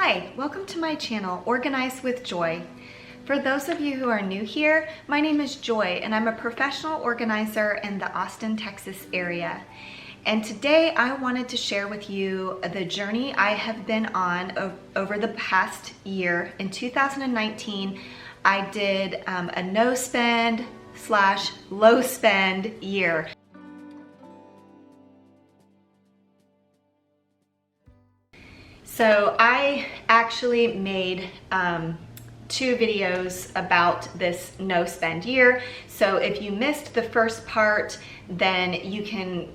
Hi, welcome to my channel, Organize with Joy. For those of you who are new here, my name is Joy and I'm a professional organizer in the Austin, Texas area. And today I wanted to share with you the journey I have been on over the past year. In 2019, I did a no spend / low spend year. So I actually made 2 videos about this no spend year. So if you missed the first part, then you can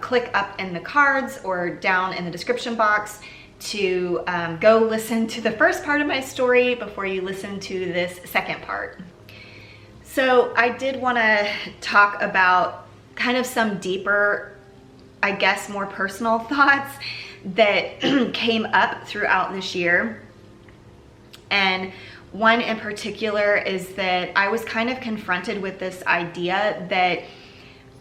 click up in the cards or down in the description box to go listen to the first part of my story before you listen to this second part. So I did want to talk about kind of some deeper, I guess, more personal thoughts that came up throughout this year. And one in particular is that I was kind of confronted with this idea that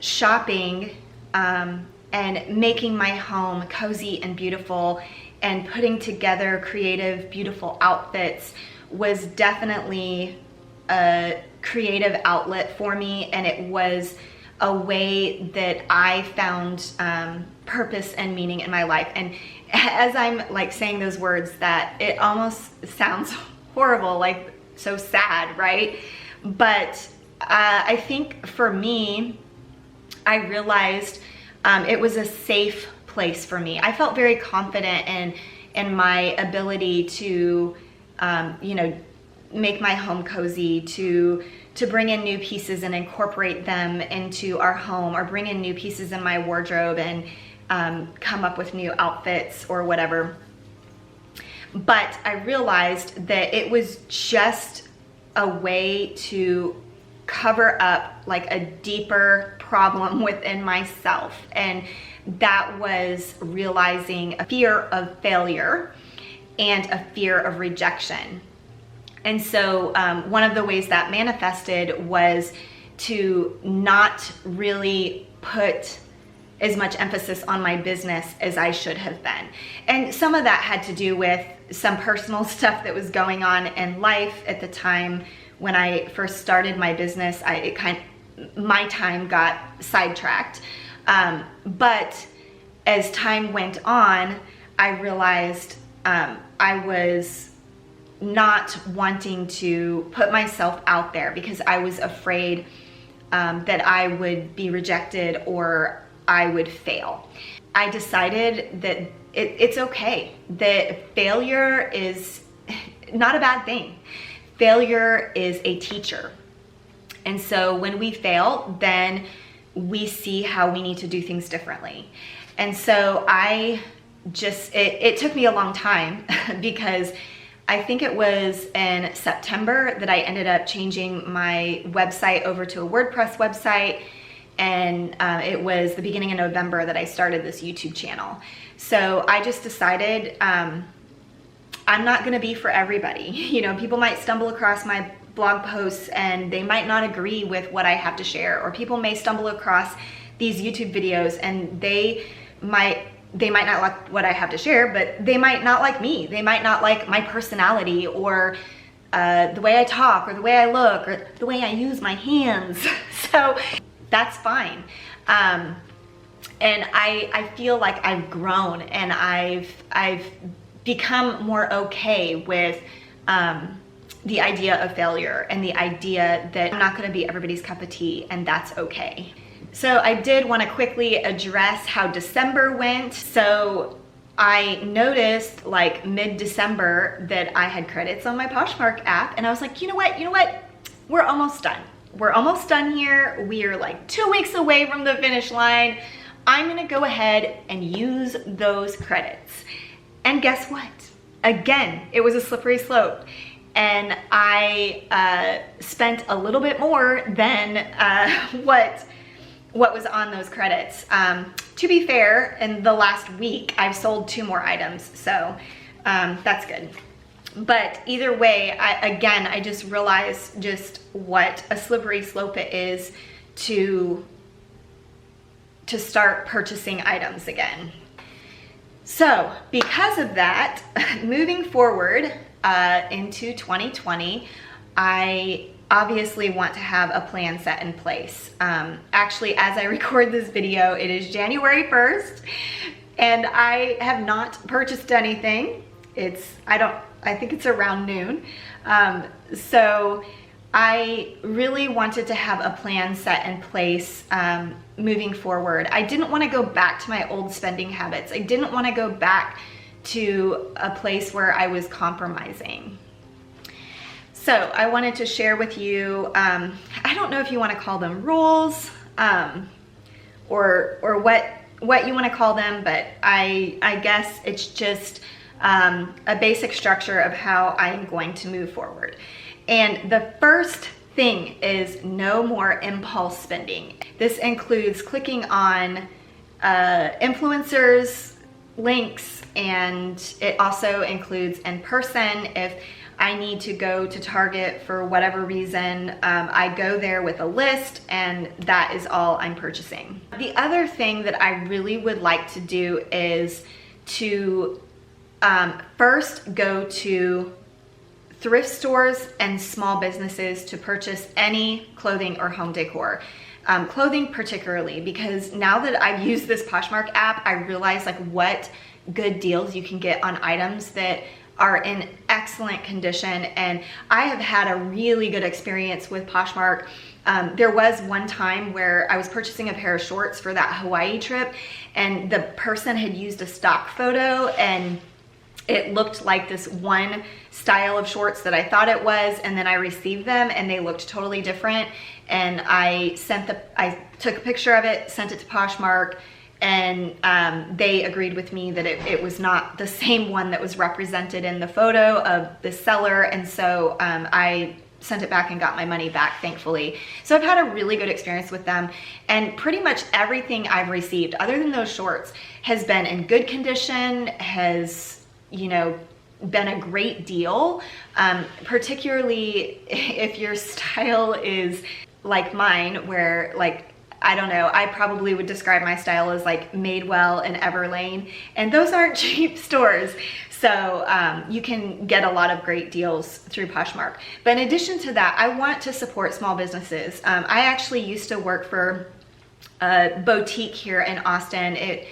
shopping and making my home cozy and beautiful and putting together creative, beautiful outfits was definitely a creative outlet for me, and it was a way that I found purpose and meaning in my life. And as I'm like saying those words, that it almost sounds horrible, like so sad, right? But I think for me, I realized it was a safe place for me. I felt very confident in my ability to, make my home cozy, to bring in new pieces and incorporate them into our home, or bring in new pieces in my wardrobe and come up with new outfits or whatever. But I realized that it was just a way to cover up like a deeper problem within myself, and that was realizing a fear of failure and a fear of rejection. And so one of the ways that manifested was to not really put as much emphasis on my business as I should have been. And some of that had to do with some personal stuff that was going on in life at the time when I first started my business. My time got sidetracked. But as time went on, I realized I was not wanting to put myself out there because I was afraid that I would be rejected or I would fail. I decided that it's okay, that failure is not a bad thing. Failure is a teacher. And so when we fail, then we see how we need to do things differently. And so it took me a long time because I think it was in September that I ended up changing my website over to a WordPress website. And it was the beginning of November that I started this YouTube channel. So I just decided I'm not gonna be for everybody. You know, people might stumble across my blog posts and they might not agree with what I have to share, or people may stumble across these YouTube videos and they might not like what I have to share, but they might not like me. They might not like my personality, or the way I talk, or the way I look, or the way I use my hands. So that's fine. And I feel like I've grown and I've become more okay with the idea of failure and the idea that I'm not gonna be everybody's cup of tea, and that's okay. So I did want to quickly address how December went. So I noticed like mid-December that I had credits on my Poshmark app, and I was like, you know what? We're almost done. We're almost done here. We are like 2 weeks away from the finish line. I'm gonna go ahead and use those credits. And guess what? Again, it was a slippery slope. And I spent a little bit more than what was on those credits. To be fair, in the last week, I've sold 2 more items, so that's good. But either way, I just realized just what a slippery slope it is to start purchasing items again. So because of that, moving forward into 2020, I obviously want to have a plan set in place. Actually, as I record this video, it is January 1st, and I have not purchased anything. I think it's around noon. So I really wanted to have a plan set in place moving forward. I didn't want to go back to my old spending habits. I didn't want to go back to a place where I was compromising. So I wanted to share with you, I don't know if you want to call them rules or what you want to call them, but I guess it's just a basic structure of how I'm going to move forward. And the first thing is no more impulse spending. This includes clicking on influencers, links, and it also includes in person. If I need to go to Target for whatever reason, I go there with a list, and that is all I'm purchasing. The other thing that I really would like to do is to first go to thrift stores and small businesses to purchase any clothing or home decor. Clothing particularly, because now that I've used this Poshmark app, I realize like what good deals you can get on items that are in excellent condition. And I have had a really good experience with Poshmark. There was one time where I was purchasing a pair of shorts for that Hawaii trip, and the person had used a stock photo, and it looked like this one style of shorts that I thought it was, and then I received them and they looked totally different. And I took a picture of it, sent it to Poshmark, and they agreed with me that it was not the same one that was represented in the photo of the seller. And so I sent it back and got my money back, thankfully. So I've had a really good experience with them, and pretty much everything I've received other than those shorts has been in good condition, has, you know, been a great deal, particularly if your style is like mine, where like, I don't know, I probably would describe my style as like Madewell and Everlane, and those aren't cheap stores. So you can get a lot of great deals through Poshmark. But in addition to that, I want to support small businesses. I actually used to work for a boutique here in Austin. It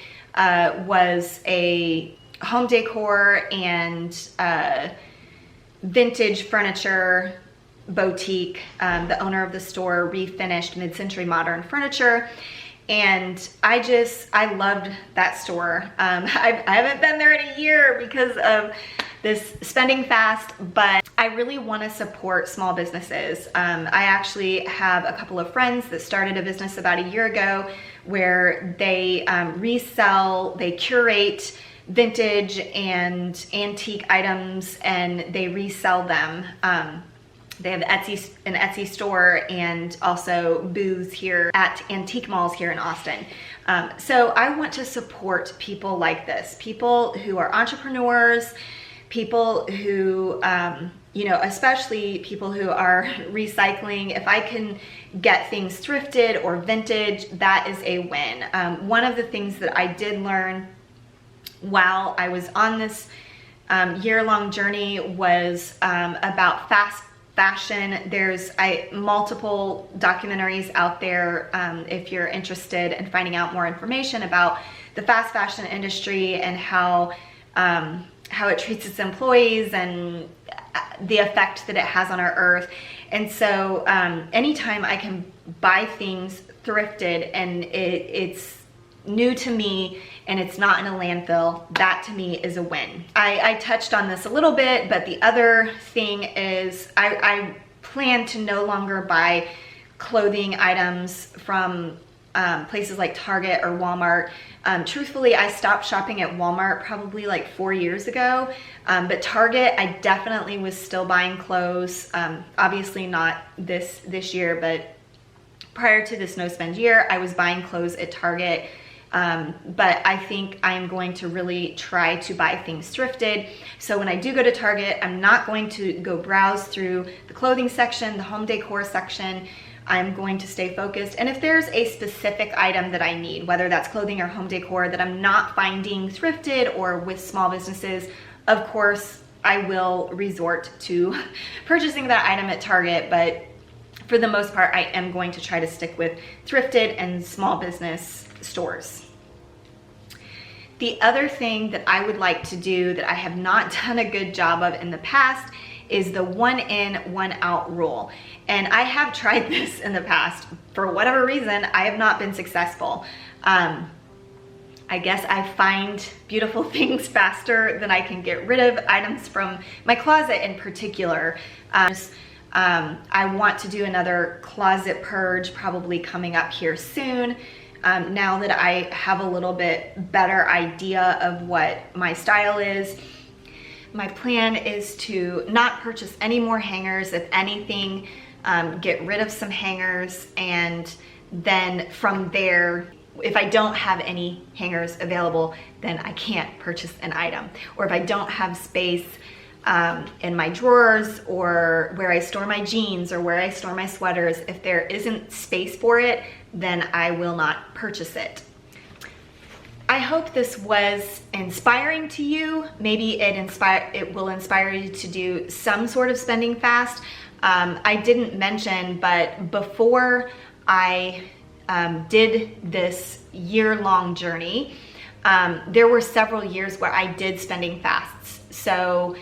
was a home decor and vintage furniture boutique. The owner of the store refinished mid-century modern furniture, and I loved that store. I haven't been there in a year because of this spending fast, but I really want to support small businesses. I actually have a couple of friends that started a business about a year ago where they resell, they curate vintage and antique items, and they resell them. They have an Etsy store and also booths here at antique malls here in Austin. So I want to support people like this, people who are entrepreneurs, people who, you know, especially people who are recycling. If I can get things thrifted or vintage, that is a win. One of the things that I did learn while I was on this year-long journey was about fast fashion. There's multiple documentaries out there if you're interested in finding out more information about the fast fashion industry and how it treats its employees and the effect that it has on our earth. And so anytime I can buy things thrifted and it's new to me and it's not in a landfill, that to me is a win. I touched on this a little bit, but the other thing is I plan to no longer buy clothing items from places like Target or Walmart. Truthfully, I stopped shopping at Walmart probably like 4 years ago, but Target, I definitely was still buying clothes. Obviously not this year, but prior to this no spend year, I was buying clothes at Target. But I think I'm going to really try to buy things thrifted. So when I do go to Target, I'm not going to go browse through the clothing section, the home decor section. I'm going to stay focused. And if there's a specific item that I need, whether that's clothing or home decor that I'm not finding thrifted or with small businesses, of course, I will resort to purchasing that item at Target, but for the most part, I am going to try to stick with thrifted and small business stores. The other thing that I would like to do that I have not done a good job of in the past is the 1 in, 1 out rule. And I have tried this in the past. For whatever reason, I have not been successful. I guess I find beautiful things faster than I can get rid of items from my closet in particular. I want to do another closet purge probably coming up here soon. Now that I have a little bit better idea of what my style is. My plan is to not purchase any more hangers. If anything, get rid of some hangers, and then from there, if I don't have any hangers available, then I can't purchase an item. Or if I don't have space in my drawers or where I store my jeans or where I store my sweaters, if there isn't space for it, then I will not purchase it. I hope this was inspiring to you. Maybe it will inspire you to do some sort of spending fast. I didn't mention, but before I did this year-long journey, there were several years where I did spending fasts. So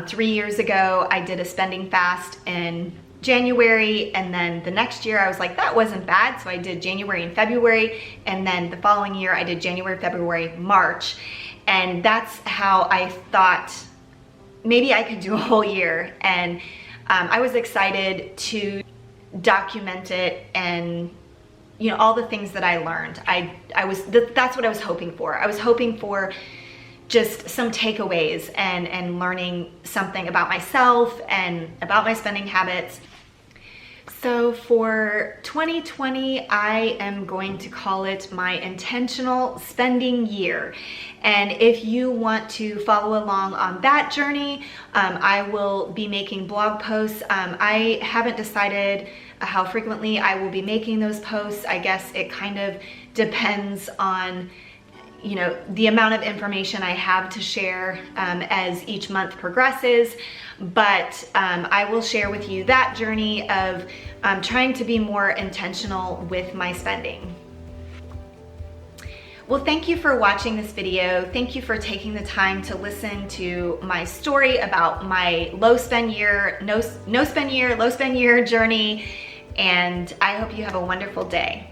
3 years ago, I did a spending fast in January, and then the next year I was like, that wasn't bad. So I did January and February, and then the following year I did January, February, March. And that's how I thought maybe I could do a whole year. And I was excited to document it and all the things that I learned. That's what I was hoping for. I was hoping for just some takeaways and learning something about myself and about my spending habits. So for 2020, I am going to call it my intentional spending year. And if you want to follow along on that journey, I will be making blog posts. I haven't decided how frequently I will be making those posts. I guess it kind of depends on the amount of information I have to share as each month progresses. But I will share with you that journey of trying to be more intentional with my spending. Well, thank you for watching this video. Thank you for taking the time to listen to my story about my low spend year, low spend year journey. And I hope you have a wonderful day.